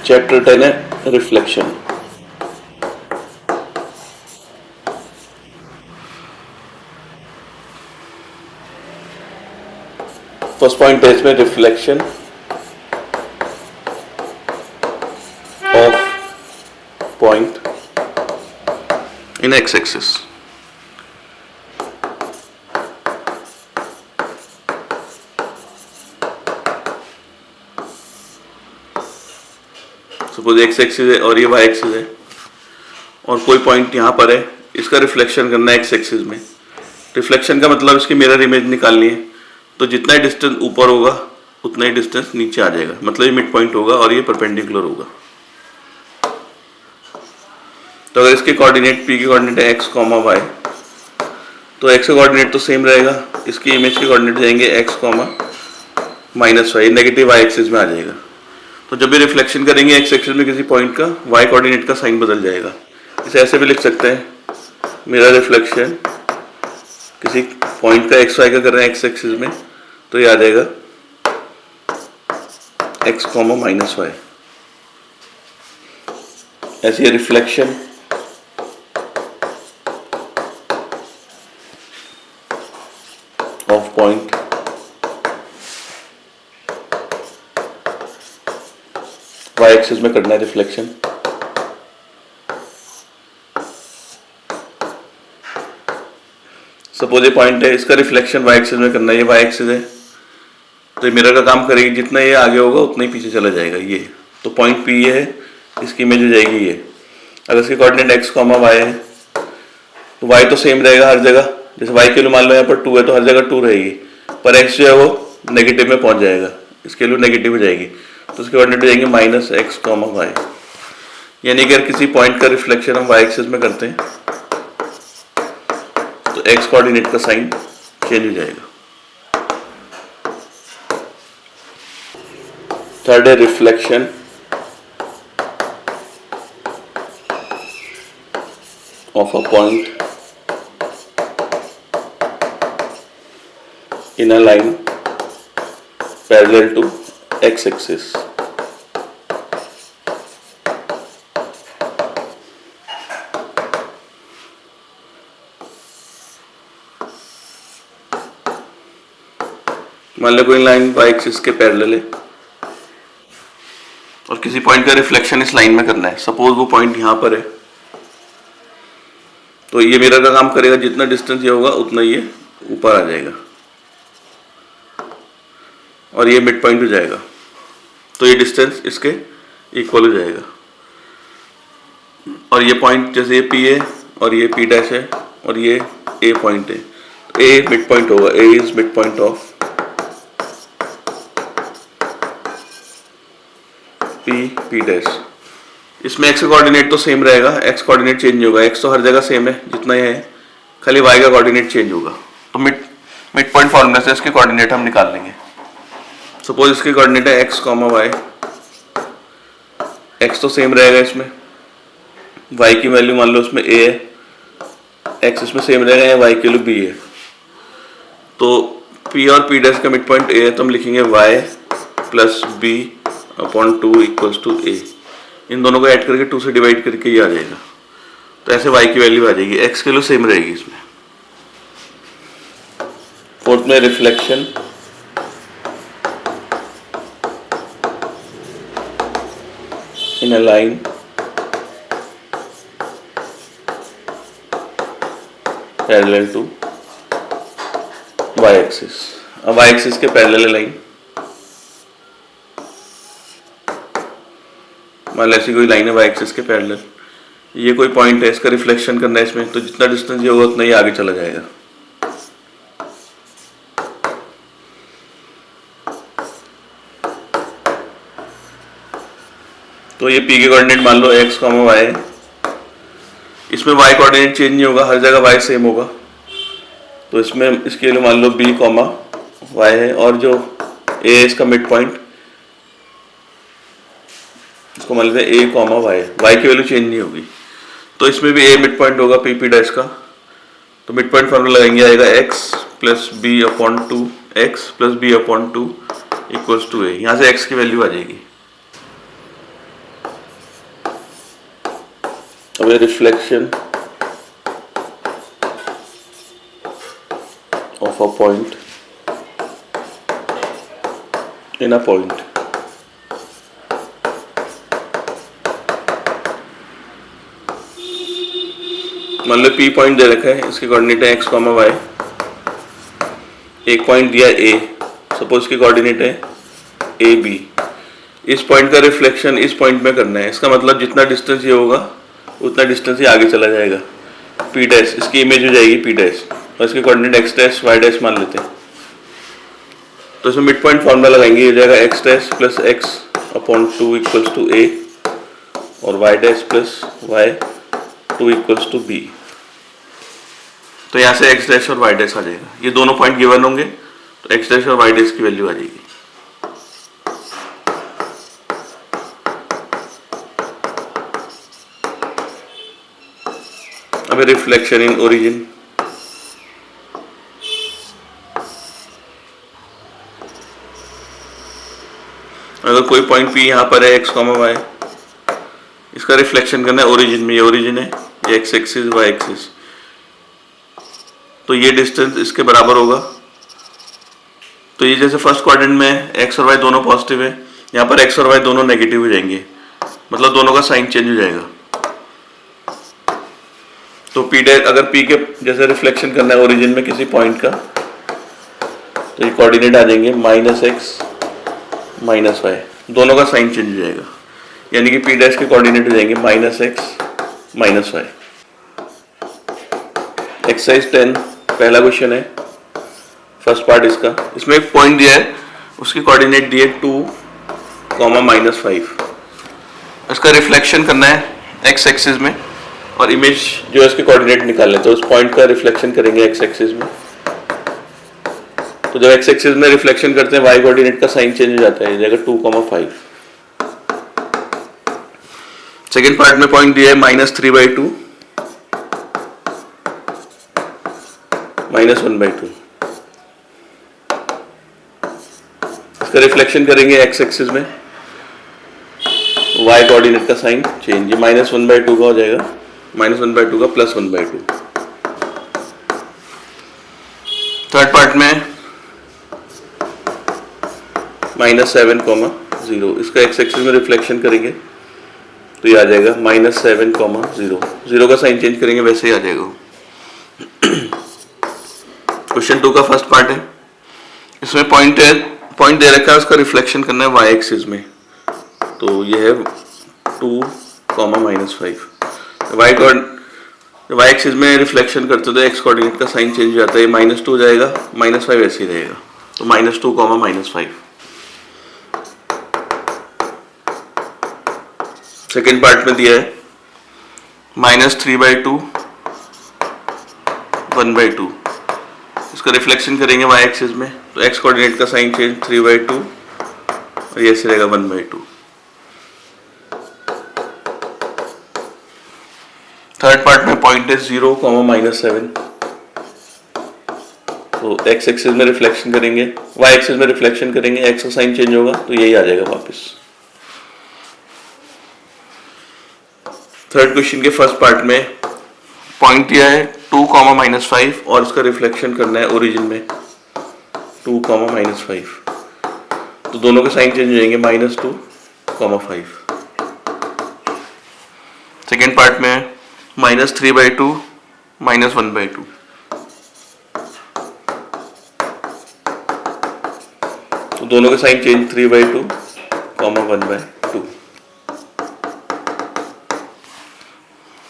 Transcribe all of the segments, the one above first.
Chapter 10 है reflection. First point है इसमें reflection of point in x axis. Suppose x axis है और ये वाई एक्सिस है और कोई पॉइंट यहाँ पर है, इसका रिफ्लेक्शन करना है एक्स एक्सिस में। रिफ्लेक्शन का मतलब इसकी मिरर इमेज निकालनी है, तो जितना ही डिस्टेंस ऊपर होगा उतना ही डिस्टेंस नीचे आ जाएगा, मतलब ये मिड पॉइंट होगा और ये परपेंडिकुलर होगा। तो अगर इसके कोऑर्डिनेट पी के कोऑर्डिनेट है एक्स कॉमा वाई, तो एक्स का कोऑर्डिनेट तो सेम रहेगा, इसकी इमेज के कोऑर्डिनेट जाएंगे X comma minus Y, negative Y axis में आ जाएगा। तो जब भी रिफ्लेक्शन करेंगे एक्स एक्सिस में किसी पॉइंट का, वाई कोऑर्डिनेट का साइन बदल जाएगा। इसे ऐसे भी लिख सकते हैं, मेरा रिफ्लेक्शन किसी पॉइंट का एक्स वाई का कर रहे हैं एक्स एक्सिस में, तो ये आ जाएगा एक्स कॉमा माइनस वाई। ऐसे ही reflection of point y axis में करना है रिफ्लेक्शन। सपोज ये पॉइंट है, इसका रिफ्लेक्शन वाई एक्सिस में करना है, ये वाई एक्सिस है, तो ये मिरर का काम करेगी, जितना ये आगे होगा उतना ही पीछे चला जाएगा। ये तो पॉइंट पी ये है, इसकी इमेज हो जाएगी ये। अगर इसके कोऑर्डिनेट एक्स कॉमा वाई है तो वाई तो सेम रहेगा हर जगह, जैसे वाई के लिए मान लो यहाँ पर 2 है तो हर जगह 2 रहेगी, पर एक्स जो है वो नेगेटिव में पहुंच जाएगा, इसके लिए नेगेटिव हो जाएगी, तो उसके कोऑर्डिनेट हो जाएंगे माइनस एक्स कॉमा वाई। यानी कि अगर किसी पॉइंट का रिफ्लेक्शन हम वाई एक्सिस में करते हैं तो एक्स कोऑर्डिनेट का साइन चेंज हो जाएगा। थर्ड है reflection of a point in a line parallel to x axis। मान लो कोई लाइन y एक्सिस के पैरेलल है और किसी पॉइंट का रिफ्लेक्शन इस लाइन में करना है। सपोज वो पॉइंट यहां पर है, तो ये मिरर का काम करेगा, जितना डिस्टेंस ये होगा उतना ये ऊपर आ जाएगा और ये मिड पॉइंट हो जाएगा, तो ये डिस्टेंस इसके इक्वल हो जाएगा। और ये पॉइंट जैसे ये P है और ये P डैश है और ये A पॉइंट है, तो A मिड पॉइंट होगा, A is mid point of P dash. इसमें x का कोऑर्डिनेट तो सेम रहेगा, x कोऑर्डिनेट चेंज होगा, x तो हर जगह सेम है जितना ये है, खाली y का कोऑर्डिनेट चेंज होगा। तो मिड पॉइंट फॉर्मूला से इसके कोऑर्डिनेट हम निकाल लेंगे। सपोज इसके कोऑर्डिनेट है एक्स कॉमा वाई, एक्स तो सेम रहेगा इसमें, वाई की वैल्यू मान लो उसमें ए है, एक्स इसमें सेम रहेगा, या वाई की वैल्यू बी है। तो पी और पी डैश का मिड पॉइंट ए है, तो हम लिखेंगे y plus b upon 2 equals to a. इन दोनों को ऐड करके 2 से डिवाइड करके ये आ जाएगा, तो ऐसे वाई की वैल्यू आ जाएगी, एक्स की वैल्यू सेम रहेगी इसमें। फोर्थ में reflection in a line parallel to y axis। अब y axis के पैरेलल है लाइन, मान लो ऐसी कोई लाइन है y axis के पैरेलल, ये कोई पॉइंट है, इसका रिफ्लेक्शन करना है इसमें, तो जितना डिस्टेंस ये होगा उतना ही आगे चला जाएगा। तो ये P के कोऑर्डिनेट मान लो x कॉमा वाई है, इसमें y कोऑर्डिनेट चेंज नहीं होगा, हर जगह y सेम होगा, तो इसमें इसके लिए मान लो B कॉमा वाई है, और जो A है इसका मिड पॉइंट, इसको मान लेते हैं A कॉमा वाई है, y की वैल्यू चेंज नहीं होगी, तो इसमें भी A मिड पॉइंट होगा P डैश का, तो मिड पॉइंट फॉर्मूला लगाएंगे, आएगा x plus b upon 2 x plus b upon 2 equals to a. यहाँ से x की वैल्यू आ जाएगी। have a reflection of a point in a point. मान लो P पॉइंट दे रखा है, इसके कोऑर्डिनेट है x, y। एक पॉइंट दिया A, सपोज की कोऑर्डिनेट है AB। इस पॉइंट का रिफ्लेक्शन इस पॉइंट में करना है। इसका मतलब जितना डिस्टेंस ये होगा उतना डिस्टेंस ये आगे चला जाएगा। P डैश, इसकी इमेज हो जाएगी P डैश, और इसके coordinate x dash y dash मान लेते हैं। तो इसमें मिड पॉइंट फॉर्मूला लगाएंगे, ये जाएगा x dash plus x upon 2 equals to A, और y dash plus y 2 equals to B। तो यहाँ से x डैश और y डैश आ जाएगा। ये दोनों पॉइंट गिवन होंगे तो x डैश और y डैश की वैल्यू आ जाएगी। अब रिफ्लेक्शन इन ओरिजिन। अगर कोई पॉइंट P यहाँ पर है x, y, इसका रिफ्लेक्शन करना है ओरिजिन में। ये ओरिजिन है, ये x एक्सिस, y एक्सिस, तो ये डिस्टेंस इसके बराबर होगा। तो ये जैसे फर्स्ट क्वाड्रेंट में x और y दोनों पॉजिटिव है, यहाँ पर x और y दोनों नेगेटिव हो जाएंगे, मतलब दोनों का साइन चेंज हो जाएगा। तो P डैश, अगर P के जैसे रिफ्लेक्शन करना है ओरिजिन में किसी पॉइंट का, तो ये कोऑर्डिनेट आ जाएंगे -x -y, दोनों का साइन चेंज हो जाएगा, यानी कि P डैश के कोऑर्डिनेट हो जाएंगे -x -y। एक्सरसाइज 10 पहला क्वेश्चन है, फर्स्ट पार्ट इसका। इसमें एक पॉइंट दिया है, उसकी कोऑर्डिनेट दिए 2, -5। इसका रिफ्लेक्शन करना है x एक्सिस में, और इमेज जो है उसके कोऑर्डिनेट निकालने, तो उस पॉइंट का रिफ्लेक्शन करेंगे x एक्सिस में। तो जब x एक्सिस में रिफ्लेक्शन करते हैं y कोऑर्डिनेट का साइन चेंज हो जाता है, जगह 2, 5। सेकेंड पार्ट में पॉइंट दिया है -3/2 -1/2। इसका रिफ्लेक्शन करेंगे x एक्सिस में, y कोऑर्डिनेट का साइन चेंज, ये -1/2 का हो जाएगा, -1/2 का +1/2। थर्ड पार्ट में -7, 0, इसका x एक्सिस में रिफ्लेक्शन करेंगे तो ये आ जाएगा -7, 0, 0 का साइन चेंज करेंगे वैसे ही आ जाएगा। क्वेश्चन 2 का फर्स्ट पार्ट है, इसमें पॉइंट दे रखा है, उसका रिफ्लेक्शन करना है y एक्सिस में। तो ये है 2, -5। y एक्सिस में रिफ्लेक्शन करते तो x कोऑर्डिनेट का साइन चेंज हो जाता है, -2 हो जाएगा, -5 ऐसे ही रहेगा, तो -2, -5। सेकेंड पार्ट में दिया है -3/2 1/2। इसका रिफ्लेक्शन करेंगे y एक्सिस में, तो x कोऑर्डिनेट का साइन चेंज 3/2, और ये ऐसे रहेगा 1/2। थर्ड पार्ट में पॉइंट है 0, -7। तो x एक्सिस में रिफ्लेक्शन करेंगे, y एक्सिस में रिफ्लेक्शन करेंगे, x का साइन चेंज होगा तो यही आ जाएगा वापस। थर्ड क्वेश्चन के फर्स्ट पार्ट में पॉइंट दिया है 2, -5, और इसका रिफ्लेक्शन करना है ओरिजिन में 2, -5। तो दोनों के साइन चेंज हो जाएंगे, -2, 5। सेकेंड पार्ट में -3/2 -1/2। तो दोनों के साइन चेंज 3/2, 1/2।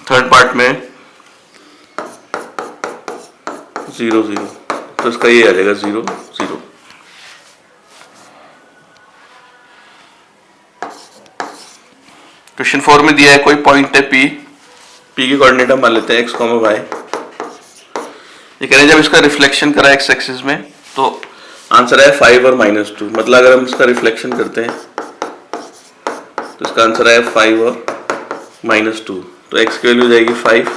थर्ड पार्ट में 0, 0, तो इसका ये आ जाएगा 0, 0। क्वेश्चन 4 में दिया है कोई पॉइंट है P की कोऑर्डिनेट हम मान लेते हैं x, y। ये कह रहे हैं जब इसका रिफ्लेक्शन करा x एक्सिस में तो आंसर है 5 और -2। मतलब अगर हम इसका रिफ्लेक्शन करते हैं तो इसका आंसर है 5 और -2। तो x की वैल्यू हो जाएगी 5,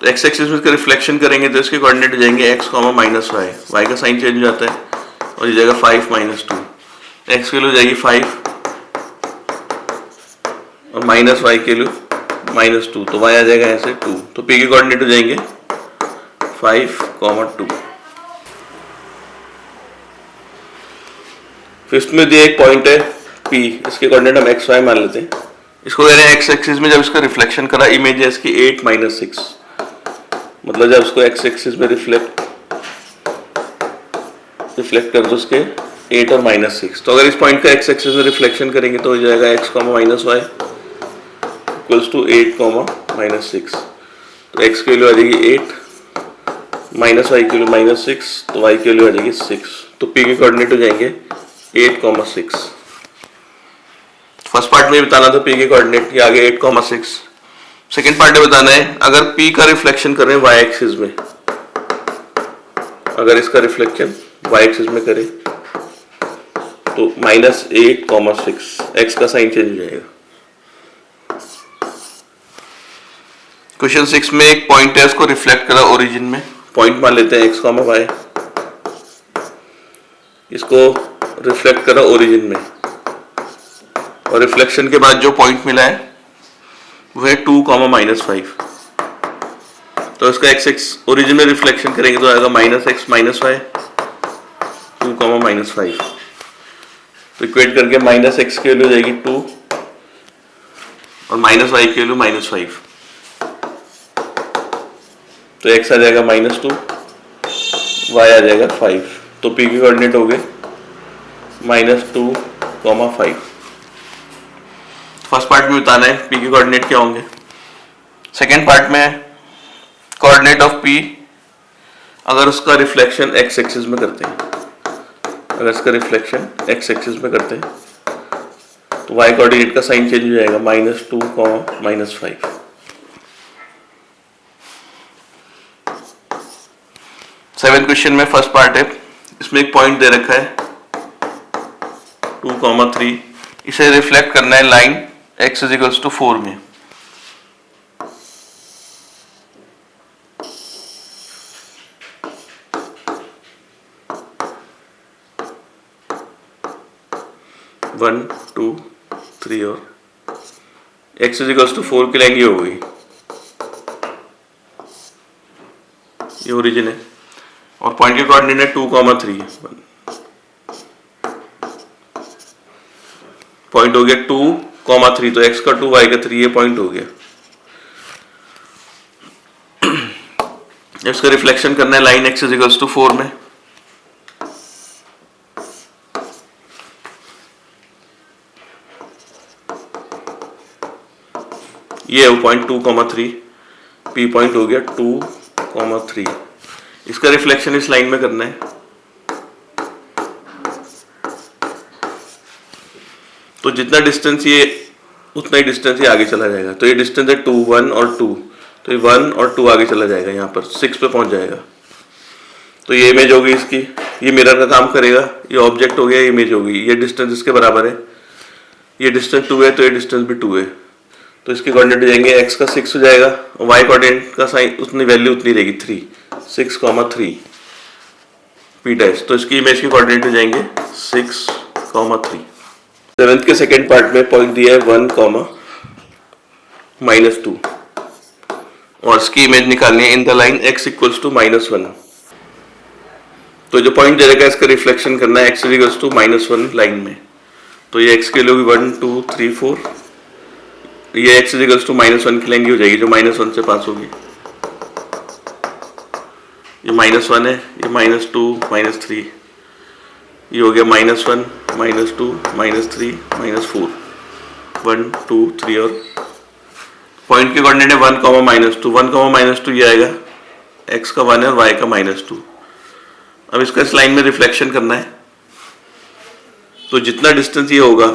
तो तो एक्स एक्सिस में इसका रिफ्लेक्शन करेंगे तो इसके कोऑर्डिनेट हो जाएंगे X comma minus Y, Y का साइन चेंज हो जाता है और ये जाएगा 5 माइनस 2, एक्स की वैल्यू हो जाएगी 5 और माइनस वाई की वैल्यू माइनस 2, तो वाई आ जाएगा ऐसे 2, तो पी के कोऑर्डिनेट हो जाएंगे 5, 2। फिफ्थ में दिया एक पॉइंट है P, इसके कोऑर्डिनेट हम एक्स वाई मान लेते हैं। इसको कह रहे हैं एक्स एक्सिस में जब इसका रिफ्लेक्शन करा, इमेज है इसकी 8 माइनस 6, मतलब जब इसको एक्स एक्सिस में रिफ्लेक्ट कर दो उसके 8 और माइनस 6, तो अगर इस पॉइंट का एक्स एक्सिस में रिफ्लेक्शन करेंगे तो हो जाएगा x comma minus y equals two 8 comma minus 6, तो एक्स की वैल्यू आ जाएगी 8, माइनस वाई की वैल्यू माइनस 6, तो वाई की वैल्यू आ जाएगी 6, तो पी के कोऑर्डिनेट हो जाएंगे 8,6। फर्स्ट पार्ट में बताना था पी के कोऑर्डिनेट, ये आगे 8,6। सेकंड पार्ट में बताना है अगर पी का रिफ्लेक्शन करें वाई एक्सिस में, अगर इसका रिफ्लेक्शन वाई एक्सिस में करें तो -8,6, एक्स का साइन चेंज हो जाएगा। क्वेश्चन 6 में एक पॉइंट है, उसको रिफ्लेक्ट करा ओरिजिन में, पॉइंट मान लेते हैं एक्स कॉमा वाई, इसको रिफ्लेक्ट करा ओरिजिन में और रिफ्लेक्शन के बाद जो पॉइंट मिला है वो है 2, -5, तो इसका एक्स एक्स ओरिजिन में रिफ्लेक्शन करेंगे तो आएगा -x माइनस वाई 2, -5, तो इक्वेट करके -x की वैल्यू जाएगी 2 और -y की वैल्यू -5, तो x आ जाएगा -2, y आ जाएगा 5, तो p के कोऑर्डिनेट हो गए -2, 5। फर्स्ट पार्ट में बताना है p के कोऑर्डिनेट क्या होंगे। सेकेंड पार्ट में कोऑर्डिनेट ऑफ p अगर उसका रिफ्लेक्शन x एक्सिस में करते हैं, अगर इसका रिफ्लेक्शन x एक्सिस में करते हैं तो y कोऑर्डिनेट का साइन चेंज हो जाएगा -2, -5। सेवेंथ क्वेश्चन में फर्स्ट पार्ट है, इसमें एक पॉइंट दे रखा है 2, 3, इसे रिफ्लेक्ट करना है लाइन x = 4 में। वन, 2, 3 और x = 4 की लाइन ये हो गई, ये ओरिजिन है और पॉइंट के कोऑर्डिनेट है 2, 3। पॉइंट हो गया 2, 3, तो x का 2, y का 3, ये पॉइंट हो गया। इसका रिफ्लेक्शन करना है लाइन x = 4 में, ये है पॉइंट 2, 3, p पॉइंट हो गया 2, 3, इसका रिफ्लेक्शन इस लाइन में करना है, तो जितना डिस्टेंस ये उतना ही डिस्टेंस ये आगे चला जाएगा, तो ये डिस्टेंस है 2, 1 और 2, तो ये 1 और 2 आगे चला जाएगा, यहाँ पर 6 पे पहुंच जाएगा, तो ये इमेज होगी इसकी, ये मिरर का काम करेगा, ये ऑब्जेक्ट हो गया, ये इमेज होगी, ये डिस्टेंस इसके बराबर है, ये डिस्टेंस 2 है तो ये डिस्टेंस भी 2 है, तो इसके कोऑर्डिनेट हो जाएंगे x का 6 हो जाएगा और y कोऑर्डिनेट का साइन उतनी वैल्यू उतनी रहेगी 3, 6, 3 p डैश, तो इसकी इमेज के कोऑर्डिनेट हो जाएंगे 6, 3। सेवेंथ के सेकेंड पार्ट में पॉइंट दिया है 1, -2 और इसकी इमेज निकालनी है इन द लाइन x = -1, तो जो पॉइंट दे रखा है इसका रिफ्लेक्शन करना है x = -1 लाइन में, तो ये x के लिए 1, 2, 3, 4, ये x = -1 की लाइन हो जाएगी जो -1 से पास होगी, ये -1 है, ये -2, -3, ये हो गया -1, -2, -3, -4, 1, 2, 3 और पॉइंट के कोऑर्डिनेट है 1, -2, 1, -2 ये आएगा, x का 1 है और y का -2। अब इसका इस लाइन में रिफ्लेक्शन करना है, तो जितना डिस्टेंस ये होगा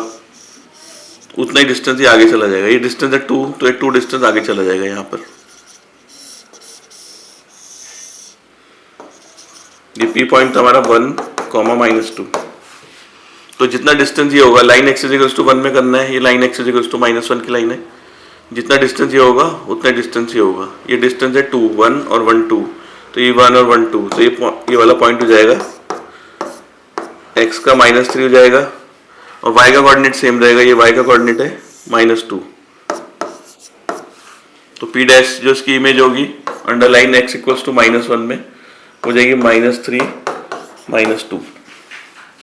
उतना ही डिस्टेंस ये आगे चला जाएगा, ये डिस्टेंस है 2, तो ये 2 डिस्टेंस आगे चला जाएगा यहाँ पर, ये P पॉइंट हमारा 1, -2, तो जितना डिस्टेंस ये होगा लाइन x = 1 में करना है, ये लाइन x = -1 की लाइन है, जितना डिस्टेंस ये होगा उतना डिस्टेंस ये होगा। ये डिस्टेंस है 2 1 और 1 2, तो ये 1 और 1 2, तो ये वाला पॉइंट हो जाएगा x का -3 हो जाएगा, और y का कोऑर्डिनेट सेम रहेगा, ये y का कोऑर्डिनेट है -2। तो p डैश जो इसकी इमेज होगी अंडरलाइन x = -1 में हो जाएगी -3 -2।